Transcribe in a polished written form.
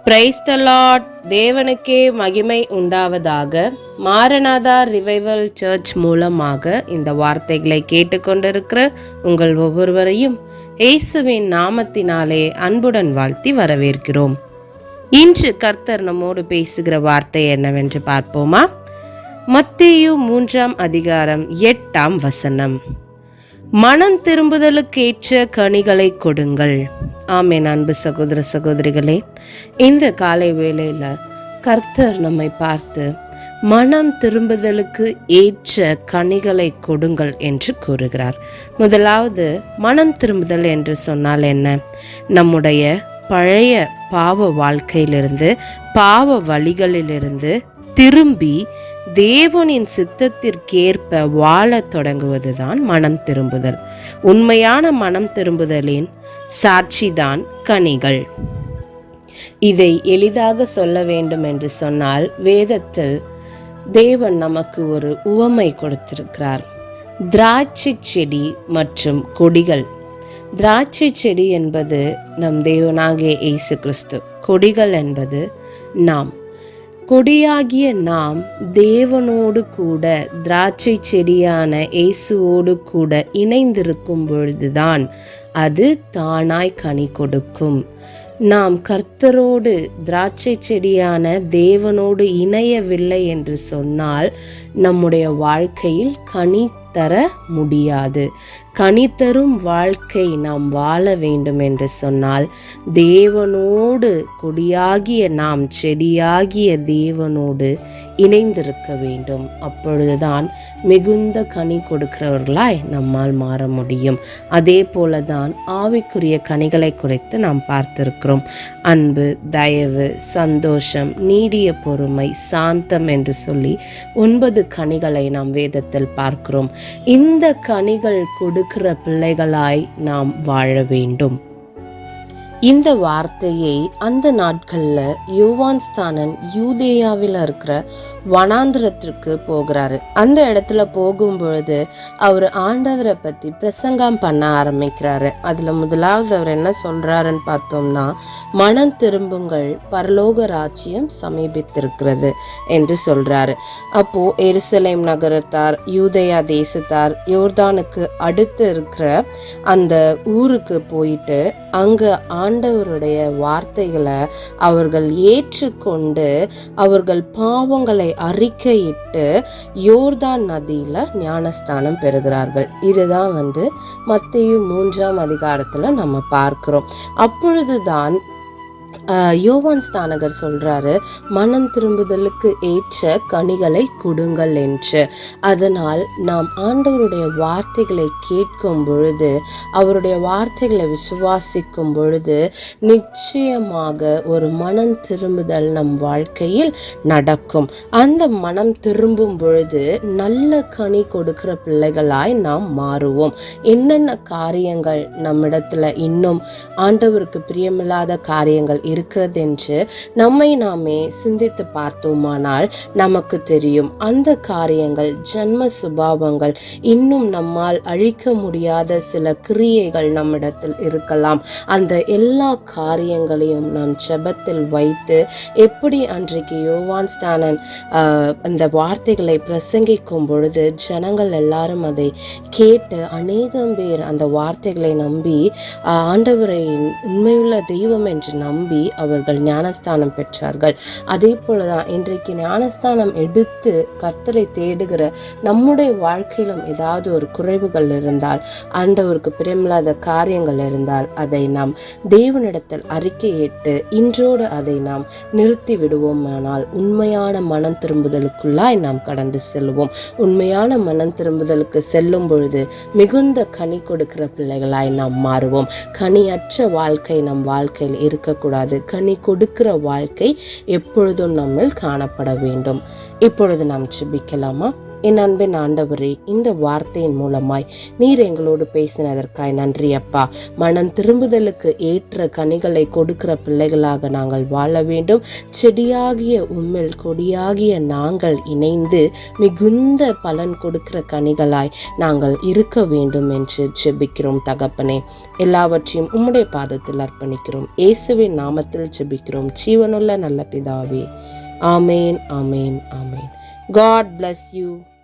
Praise the Lord. தேவனுக்கே மகிமை உண்டாவதாக. மாரநாதா ரிவைவல் சர்ச் மூலமாக இந்த வார்த்தைகளை கேட்டுக்கொண்டிருக்கிற உங்கள் ஒவ்வொருவரையும் இயேசுவின் நாமத்தினாலே அன்புடன் வாழ்த்தி வரவேற்கிறோம். இன்று கர்த்தர் நம்மோடு பேசுகிற வார்த்தை என்னவென்று பார்ப்போமா? மத்தேயு 3:8 மனம் திரும்புதலுக்கேற்ற கனிகளை கொடுங்கள். ஆமென். அன்பு சகோதர சகோதரிகளே, இந்த காலை வேளையில் கர்த்தர் நம்மை பார்த்து மனம் திரும்புதலுக்கு ஏற்ற கனிகளை கொடுங்கள் என்று கூறுகிறார். முதலாவது, மனம் திரும்புதல் என்று சொன்னால் என்ன? நம்முடைய பழைய பாவ வாழ்க்கையிலிருந்து, பாவ வழிகளிலிருந்து திரும்பி தேவனின் சித்தத்திற்கேற்ப வாழத் தொடங்குவதுதான் மனம் திரும்புதல். உண்மையான மனம் திரும்புதலின் சாட்சிதான் கனிகள். இதை எளிதாக சொல்ல வேண்டும் என்று சொன்னால், வேதத்தில் தேவன் நமக்கு ஒரு உவமை கொடுத்திருக்கிறார். திராட்சை செடி மற்றும் கொடிகள். திராட்சை செடி என்பது நம் தேவனாகிய இயேசு கிறிஸ்து. கொடிகள் என்பது நாம். கொடியாகிய நாம் தேவனோடு கூட, திராட்சை செடியான இயேசுவோடு கூட இணைந்திருக்கும் பொழுதுதான் அது தானாய் கனி கொடுக்கும். நாம் கர்த்தரோடு, திராட்சை செடியான தேவனோடு இணையவில்லை என்று சொன்னால் நம்முடைய வாழ்க்கையில் கனி தர முடியாது. கனி தரும் வாழ்க்கை நாம் வாழ வேண்டும் என்று சொன்னால் தேவனோடு, கொடியாகிய நாம் செடியாகிய தேவனோடு இணைந்திருக்க வேண்டும். அப்பொழுதுதான் மிகுந்த கனி கொடுக்கிறவர்களாய் நம்மால் மாற முடியும். அதே போலதான் ஆவிக்குரிய கனிகளை குறித்து நாம் பார்த்திருக்கிறோம். அன்பு, தயவு, சந்தோஷம், நீடிய பொறுமை, சாந்தம் என்று சொல்லி 9 கனிகளை நாம் வேதத்தில் பார்க்கிறோம். இந்த கனிகள் கொடுக்கிற பிள்ளைகளாய் நாம் வாழ வேண்டும். இந்த வார்த்தையை அந்த நாட்களில் யோவான் ஸ்நானன் யூதேயாவில் இருக்கிற வனாந்திரத்திற்கு போகிறாரு. அந்த இடத்துல போகும்பொழுது அவர் ஆண்டவரை பற்றி பிரசங்கம் பண்ண ஆரம்பிக்கிறாரு. அதில் முதலாவது அவர் என்ன சொல்கிறாருன்னு பார்த்தோம்னா, மனம் திரும்புங்கள், பரலோக ராஜ்யம் சமீபித்திருக்கிறது என்று சொல்கிறாரு. அப்போது எருசலேம் நகரத்தார், யூதேயா தேசத்தார் யோர்தானுக்கு அடுத்து இருக்கிற அந்த ஊருக்கு போயிட்டு அங்கே ஆண்டவருடைய வார்த்தைகளை அவர்கள் ஏற்றுக்கொண்டு அவர்கள் பாவங்களை அறிக்கையிட்டு யோர்தான் நதியில ஞானஸ்தானம் பெறுகிறார்கள். இதுதான் மத்தேயு 3 நம்ம பார்க்கிறோம். அப்பொழுதுதான் யோவான் ஸ்நானகர் சொல்றாரு, மனம் திரும்புதலுக்கு ஏற்ற கனிகளை கொடுங்கள் என்று. அதனால் நாம் ஆண்டவருடைய வார்த்தைகளை கேட்கும் பொழுது, அவருடைய வார்த்தைகளை விசுவாசிக்கும் பொழுது நிச்சயமாக ஒரு மனம் திரும்புதல் நம் வாழ்க்கையில் நடக்கும். அந்த மனம் திரும்பும் பொழுது நல்ல கனி கொடுக்கிற பிள்ளைகளாய் நாம் மாறுவோம். என்னென்ன காரியங்கள் நம்மிடத்துல இன்னும் ஆண்டவருக்கு பிரியமில்லாத காரியங்கள் இருக்கிறது என்று நம்மை நாமே சிந்தித்து பார்த்தோமானால் நமக்கு தெரியும். அந்த காரியங்கள், ஜன்ம சுபாவங்கள், இன்னும் நம்மால் அழிக்க முடியாத சில கிரியைகள் நம்மிடத்தில் இருக்கலாம். அந்த எல்லா காரியங்களையும் நாம் ஜெபத்தில் வைத்து, எப்படி அன்றைக்கு யோவான் ஸ்நானன் அந்த வார்த்தைகளை பிரசங்கிக்கும் பொழுது ஜனங்கள் எல்லாரும் அதை கேட்டு அநேகம் பேர் அந்த வார்த்தைகளை நம்பி ஆண்டவரை உண்மையுள்ள தெய்வம் என்று நம்பி அவர்கள் ஞானஸ்தானம் பெற்றார்கள். அதே போலதான் இன்றைக்கு ஞானஸ்தானம் எடுத்து கர்த்தரை தேடுகிற நம்முடைய வாழ்க்கையிலும் ஏதாவது ஒரு குறைவுகள் இருந்தால், ஆண்டவருக்கு பிரியமில்லாத காரியங்கள் இருந்தால், அதை நாம் தேவனிடத்தில் அறிக்கையிட்டு இன்றோடு அதை நாம் நிறுத்தி விடுவோமானால் உண்மையான மனம் திரும்புதலுக்குள்ளாய் நாம் கடந்து செல்வோம். உண்மையான மனம் திரும்புதலுக்கு செல்லும் பொழுது மிகுந்த கனி கொடுக்கிற பிள்ளைகளாய் நாம் மாறுவோம். கனியற்ற வாழ்க்கை நம் வாழ்க்கையில் இருக்கக்கூடாது. கனி கொடுக்கிற வாழ்க்கை எப்பொழுதும் நம்மில் காணப்பட வேண்டும். இப்பொழுது நாம் ஜெபிக்கலாமா? என் அன்பின் ஆண்டவரே, இந்த வார்த்தையின் மூலமாய் நீர் எங்களோடு பேசினதற்காய் நன்றி அப்பா. மனம் திரும்புதலுக்கு ஏற்ற கனிகளை கொடுக்கிற பிள்ளைகளாக நாங்கள் வாழ வேண்டும். செடியாகிய உம்மில் கொடியாகிய நாங்கள் இணைந்து மிகுந்த பலன் கொடுக்கிற கனிகளாய் நாங்கள் இருக்க வேண்டும் என்று ஜெபிக்கிறோம் தகப்பனே. எல்லாவற்றையும் உம்முடைய பாதத்தில் அர்ப்பணிக்கிறோம். இயேசுவின் நாமத்தில் ஜெபிக்கிறோம் ஜீவனுள்ள நல்ல பிதாவே. ஆமேன், ஆமேன், ஆமேன். God bless you.